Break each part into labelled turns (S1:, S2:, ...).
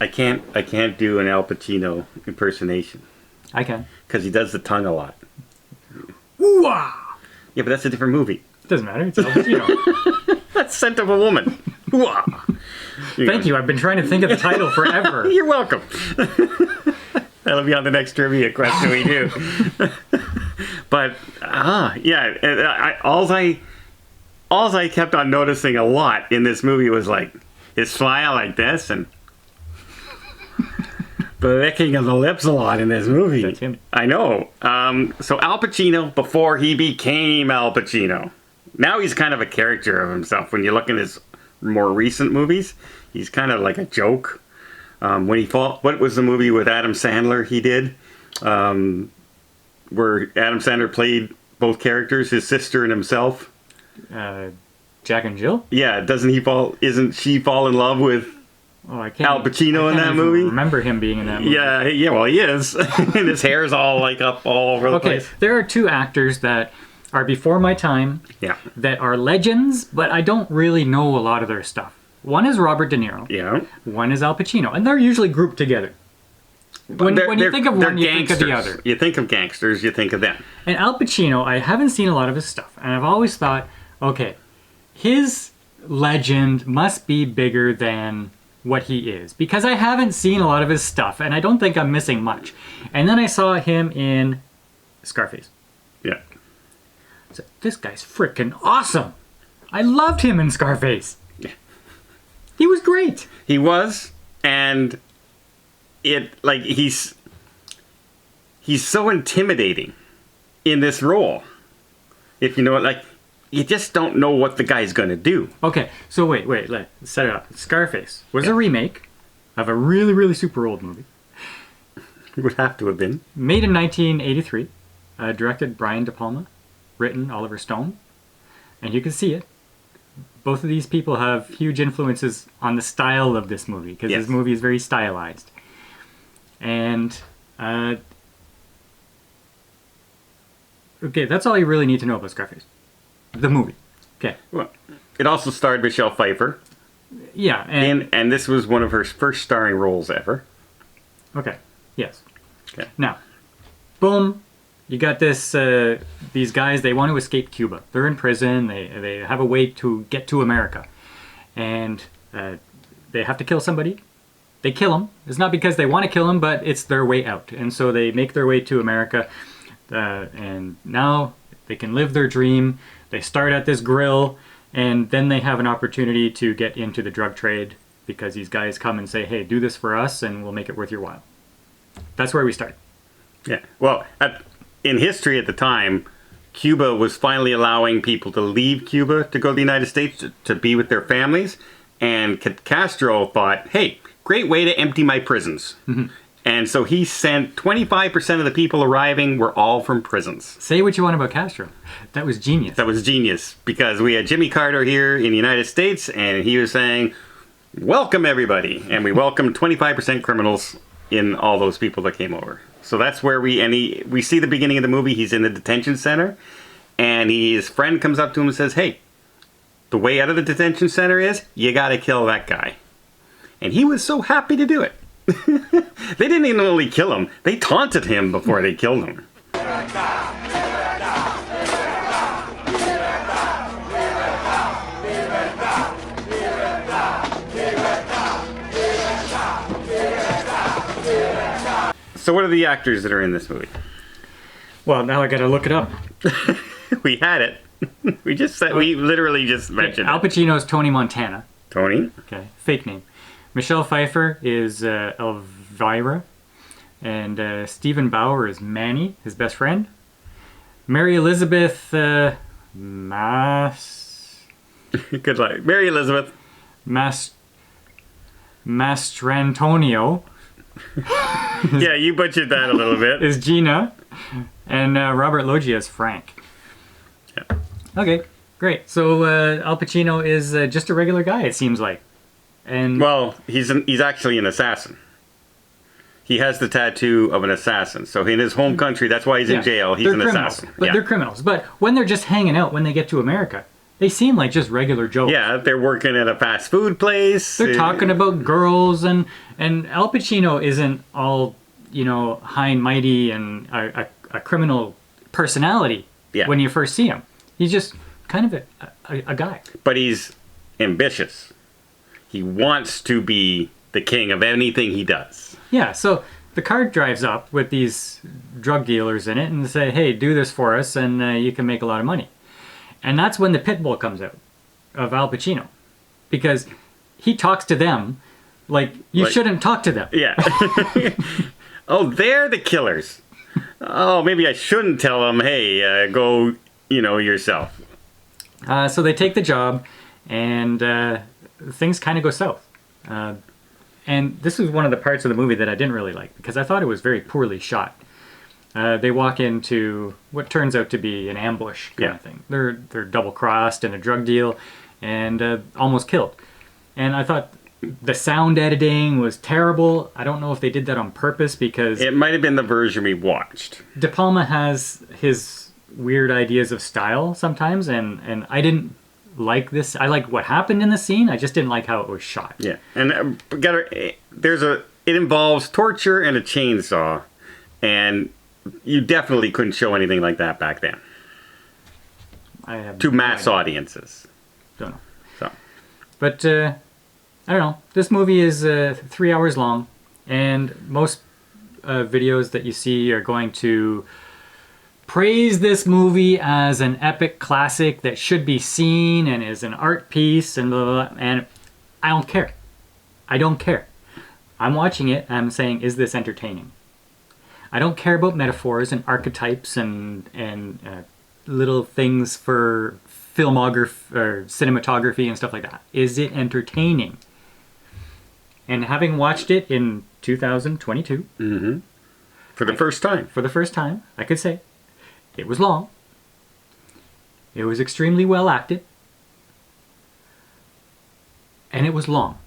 S1: I can't do an Al Pacino impersonation
S2: I can.
S1: because he does the tongue a lot.
S2: Ooh-ah!
S1: Yeah, but that's a different movie.
S2: It doesn't matter. It's Al Pacino.
S1: That's Scent of a Woman.
S2: Thank you. I've been trying to think of the title forever.
S1: You're welcome. That'll be on the next trivia question we do. But yeah, all I kept on noticing a lot in this movie was like his smile like this and the licking of the lips a lot in this movie.
S2: That's him.
S1: I know. So Al Pacino before he became Al Pacino. Now he's kind of a character of himself. When you look in his more recent movies, he's kind of like a joke. What was the movie with Adam Sandler he did? Where Adam Sandler played both characters, his sister and himself.
S2: Jack and Jill?
S1: Yeah, isn't she fall in love with Al Pacino in that movie?
S2: I remember him being in that movie.
S1: Yeah, well, he is. And his hair's all like up all over the place.
S2: There are two actors that are before my time that are legends, but I don't really know a lot of their stuff. One is Robert De Niro.
S1: Yeah.
S2: One is Al Pacino. And they're usually grouped together. When you think of one, you think of the other.
S1: You think of gangsters, you think of them.
S2: And Al Pacino, I haven't seen a lot of his stuff. And I've always thought, okay, his legend must be bigger than what he is. Because I haven't seen a lot of his stuff, and I don't think I'm missing much. And then I saw him in Scarface.
S1: Yeah.
S2: So, this guy's freaking awesome. I loved him in Scarface.
S1: Yeah.
S2: He was great.
S1: He was, and he's so intimidating in this role. If you know it, you just don't know what the guy's gonna do.
S2: Okay, so wait, let's set it up. Scarface was a remake of a really, really super old movie.
S1: It would have to have been.
S2: Made in 1983, directed Brian De Palma, written Oliver Stone, and you can see it. Both of these people have huge influences on the style of this movie, because this movie is very stylized. And, okay, that's all you really need to know about Scarface. The movie. Okay.
S1: Well, it also starred Michelle Pfeiffer.
S2: Yeah.
S1: And this was one of her first starring roles ever.
S2: Okay. Yes.
S1: Okay.
S2: Now, boom. You got these guys, they want to escape Cuba. They're in prison. They have a way to get to America. And they have to kill somebody. They kill him. It's not because they want to kill him, but it's their way out. And so they make their way to America. And now they can live their dream. They start at this grill. And then they have an opportunity to get into the drug trade. Because these guys come and say, hey, do this for us and we'll make it worth your while. That's where we start.
S1: Yeah. Well, in history at the time, Cuba was finally allowing people to leave Cuba to go to the United States to be with their families. And Castro thought, hey, great way to empty my prisons. Mm-hmm. And so he sent 25% of the people arriving were all from prisons.
S2: Say what you want about Castro. That was genius.
S1: That was genius. Because we had Jimmy Carter here in the United States, and he was saying, welcome everybody. And we welcomed 25% criminals in all those people that came over. So that's where we see the beginning of the movie. He's in the detention center, and his friend comes up to him and says, hey, the way out of the detention center is you got to kill that guy. And he was so happy to do it. They didn't even only kill him, they taunted him before they killed him. So what are the actors that are in this movie?
S2: Well, now I gotta look it up.
S1: We had it. We literally just mentioned
S2: Al Pacino is Tony Montana.
S1: Tony?
S2: Okay, fake name. Michelle Pfeiffer is Elvira. And Stephen Bauer is Manny, his best friend. Mary Elizabeth Good
S1: luck. Mary Elizabeth
S2: Mastrantonio.
S1: Yeah, you butchered that a little bit.
S2: Is Gina. And Robert Loggia is Frank.
S1: Yeah.
S2: Okay, great. So Al Pacino is just a regular guy, it seems like. And
S1: well, he's actually an assassin. He has the tattoo of an assassin. So in his home country, that's why he's in jail. He's an assassin.
S2: But they're criminals. But when they're just hanging out, when they get to America, They seem like just regular jokes.
S1: Yeah, they're working at a fast food place.
S2: They're talking about girls, and Al Pacino isn't all, high and mighty and a criminal personality when you first see him. He's just kind of a guy.
S1: But he's ambitious. He wants to be the king of anything he does.
S2: Yeah, so the car drives up with these drug dealers in it and say, hey, do this for us and you can make a lot of money. And that's when the pit bull comes out of Al Pacino. Because he talks to them like you shouldn't talk to them.
S1: Yeah. Oh, they're the killers. Oh, maybe I shouldn't tell them, hey, go, yourself.
S2: So they take the job, and things kind of go south. And this is one of the parts of the movie that I didn't really like, because I thought it was very poorly shot. They walk into what turns out to be an ambush kind of thing. They're double-crossed in a drug deal, and almost killed. And I thought the sound editing was terrible. I don't know if they did that on purpose, because
S1: it might have been the version we watched.
S2: De Palma has his weird ideas of style sometimes, and I didn't like this. I like what happened in the scene. I just didn't like how it was shot.
S1: Yeah, and it involves torture and a chainsaw, and you definitely couldn't show anything like that back then.
S2: I have
S1: to mass audiences.
S2: Don't know.
S1: So,
S2: but I don't know. This movie is 3 hours long, and most videos that you see are going to praise this movie as an epic classic that should be seen and is an art piece and blah, blah, blah. And I don't care. I don't care. I'm watching it and I'm saying, is this entertaining? I don't care about metaphors and archetypes and little things for filmography or cinematography and stuff like that. Is it entertaining? And having watched it in 2022,
S1: for the first time,
S2: I could say it was long. It was extremely well acted. And it was long.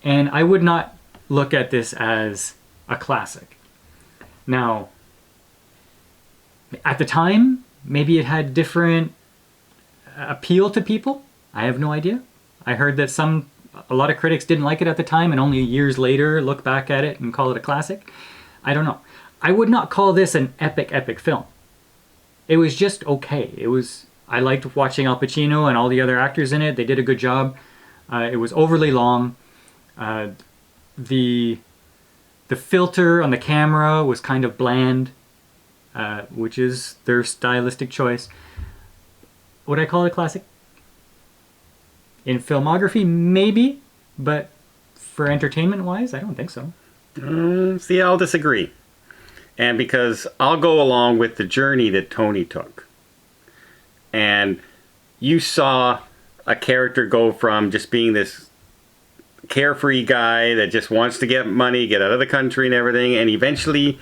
S2: And I would not look at this as a classic. Now, at the time, maybe it had different appeal to people. I have no idea. I heard that a lot of critics didn't like it at the time and only years later look back at it and call it a classic. I don't know. I would not call this an epic film. It was just okay. I liked watching Al Pacino and all the other actors in it. They did a good job. It was overly long. The filter on the camera was kind of bland, which is their stylistic choice. Would I call it a classic? In filmography, maybe, but for entertainment-wise, I don't think so.
S1: See, I'll disagree. And because I'll go along with the journey that Tony took. And you saw a character go from just being this carefree guy that just wants to get money, get out of the country and everything, and eventually,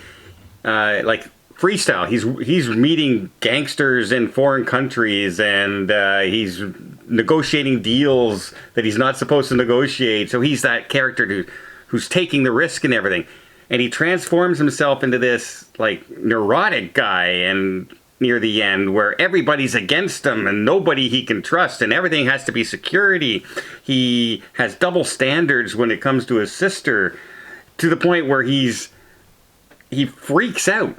S1: freestyle. He's meeting gangsters in foreign countries, and he's negotiating deals that he's not supposed to negotiate. So he's that character who's taking the risk and everything. And he transforms himself into this neurotic guy, and near the end, where everybody's against him and nobody he can trust, and everything has to be security. He has double standards when it comes to his sister, to the point where he freaks out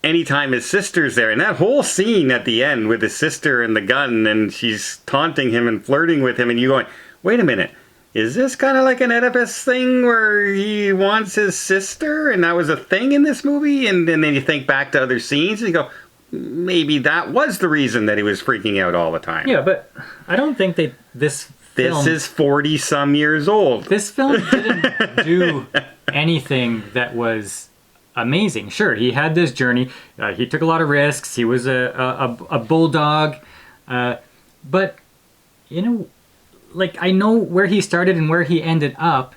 S1: anytime his sister's there. And that whole scene at the end with his sister and the gun, and she's taunting him and flirting with him, and you going, wait a minute, is this kind of like an Oedipus thing where he wants his sister and that was a thing in this movie? And then you think back to other scenes and you go, maybe that was the reason that he was freaking out all the time.
S2: Yeah, but I don't think this film...
S1: This is 40-some years old.
S2: This film didn't do anything that was amazing. Sure, he had this journey. He took a lot of risks. He was a bulldog. But, I know where he started and where he ended up,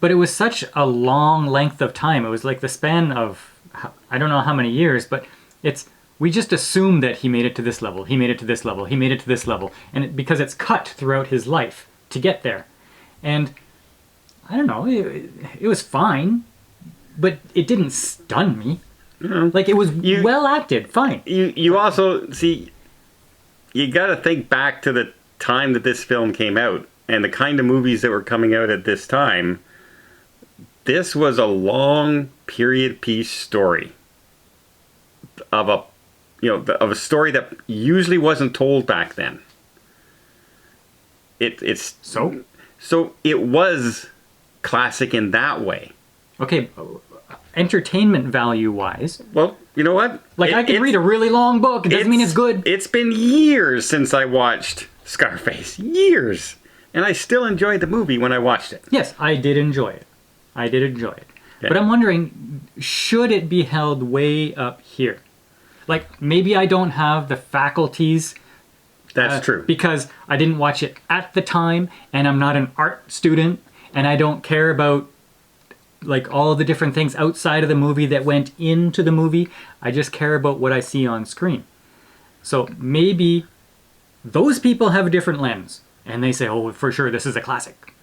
S2: but it was such a long length of time. It was like the span of, I don't know how many years, but we just assume that he made it to this level, he made it to this level, he made it to this level, and because it's cut throughout his life to get there. And I don't know, it was fine, but it didn't stun me. It was well acted, fine.
S1: You also see, you got to think back to the time that this film came out and the kind of movies that were coming out at this time. This was a long period piece story of a story that usually wasn't told back then. So it was classic in that way.
S2: Okay, entertainment value wise.
S1: Well, you know what?
S2: Like, I can read a really long book. It doesn't mean it's good.
S1: It's been years since I watched Scarface. Years. And I still enjoyed the movie when I watched it.
S2: Yes, I did enjoy it.
S1: Yeah.
S2: But I'm wondering, should it be held way up here? Like, maybe I don't have the faculties.
S1: That's true.
S2: Because I didn't watch it at the time, and I'm not an art student, and I don't care about like all the different things outside of the movie that went into the movie. I just care about what I see on screen. So maybe those people have a different lens, and they say, oh, for sure, this is a classic.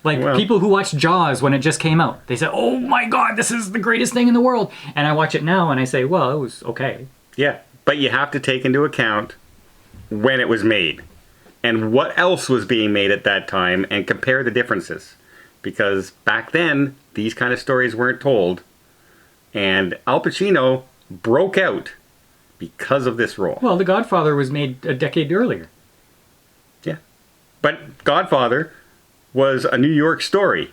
S2: Like, people who watched Jaws when it just came out, they say, oh my God, this is the greatest thing in the world. And I watch it now and I say, well, it was okay.
S1: Yeah, but you have to take into account when it was made and what else was being made at that time and compare the differences. Because back then, these kind of stories weren't told. And Al Pacino broke out because of this role.
S2: Well, The Godfather was made a decade earlier.
S1: Yeah. But Godfather was a New York story.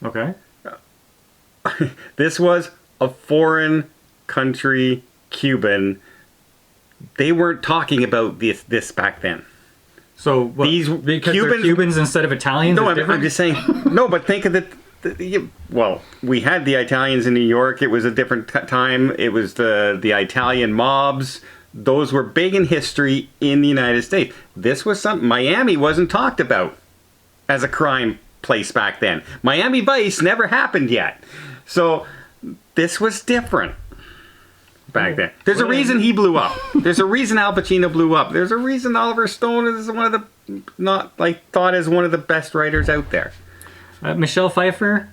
S2: Okay.
S1: This was a foreign country, Cuban. They weren't talking about this back then.
S2: So what,
S1: these
S2: because they're Cubans instead of Italians?
S1: No, I'm just saying. No, but think of well, we had the Italians in New York. It was a different time. It was the Italian mobs. Those were big in history in the United States. This was something Miami wasn't talked about as a crime place back then. Miami Vice never happened yet. So this was different back then. There's a reason he blew up. There's a reason Al Pacino blew up. There's a reason Oliver Stone is one of the thought as one of the best writers out there.
S2: Michelle Pfeiffer,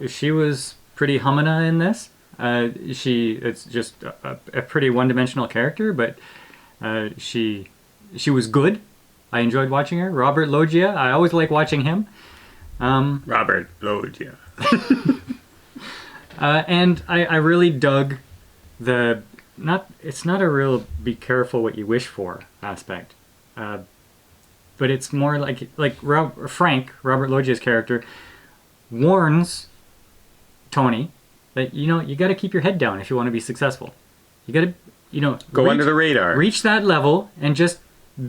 S2: she was pretty humana in this. It's just a pretty one-dimensional character, but she was good. I enjoyed watching her. Robert Loggia, I always like watching him.
S1: Robert Loggia.
S2: And I really dug it's not a real be careful what you wish for aspect. But it's more like Frank, Robert Loggia's character, warns Tony that, you got to keep your head down if you want to be successful. You got to,
S1: go under the radar.
S2: Reach that level and just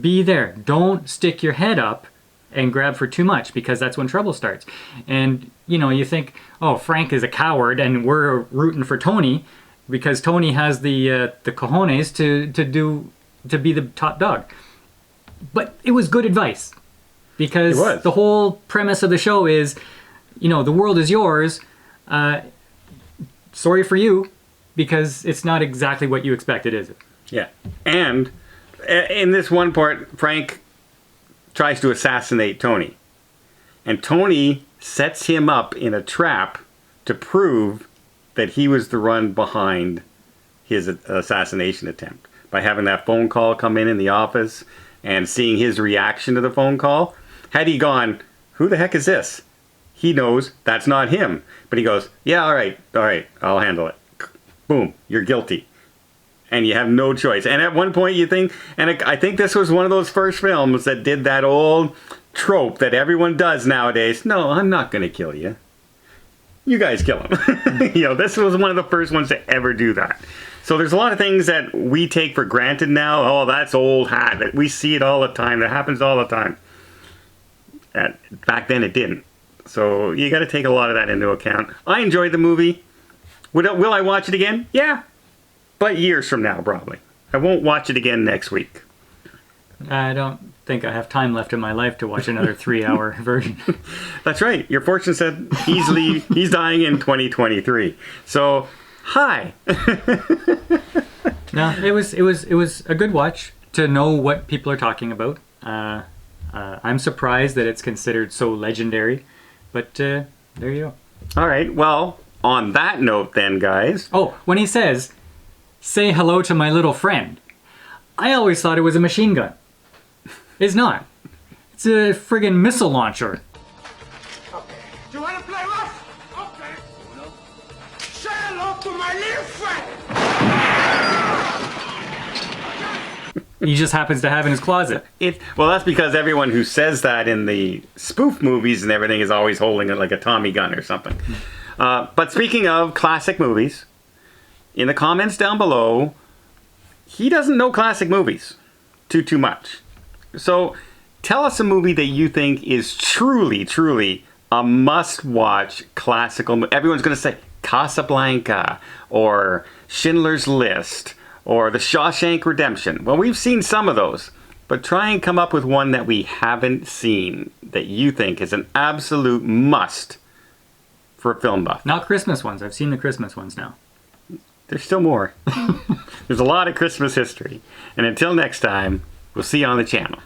S2: be there. Don't stick your head up and grab for too much, because that's when trouble starts. And, you think, oh, Frank is a coward and we're rooting for Tony because Tony has the cojones to be the top dog. But it was good advice, because the whole premise of the show is, the world is yours. Sorry for you, because it's not exactly what you expected, is it?
S1: Yeah. And in this one part, Frank tries to assassinate Tony. And Tony sets him up in a trap to prove that he was the one behind his assassination attempt. By having that phone call come in the office and seeing his reaction to the phone call. Had he gone, who the heck is this? He knows that's not him. But he goes, yeah, all right, I'll handle it. Boom, you're guilty. And you have no choice. And at one point you think, and I think this was one of those first films that did that old trope that everyone does nowadays. No, I'm not going to kill you. You guys kill him. This was one of the first ones to ever do that. So there's a lot of things that we take for granted now. Oh, that's old hat. We see it all the time. That happens all the time. And back then it didn't. So you got to take a lot of that into account. I enjoyed the movie. Will I watch it again? Yeah. But years from now, probably. I won't watch it again next week.
S2: I don't think I have time left in my life to watch another 3-hour version.
S1: That's right. Your fortune said he's dying in 2023. So, hi.
S2: No, it was a good watch to know what people are talking about. I'm surprised that it's considered so legendary, but there you go.
S1: All right. Well, on that note then, guys.
S2: Oh, when he says, say hello to my little friend. I always thought it was a machine gun. It's not. It's a friggin' missile launcher.
S3: Okay. Do you want to play rough? Okay. Say hello to my little friend.
S2: He just happens to have in his closet.
S1: Well, that's because everyone who says that in the spoof movies and everything is always holding it like a Tommy gun or something. But speaking of classic movies, in the comments down below, he doesn't know classic movies too much. So tell us a movie that you think is truly a must-watch classical movie. Everyone's going to say Casablanca or Schindler's List or The Shawshank Redemption. Well, we've seen some of those, but try and come up with one that we haven't seen that you think is an absolute must for a film buff.
S2: Not Christmas ones. I've seen the Christmas ones now.
S1: There's still more. There's a lot of Christmas history. And until next time, we'll see you on the channel.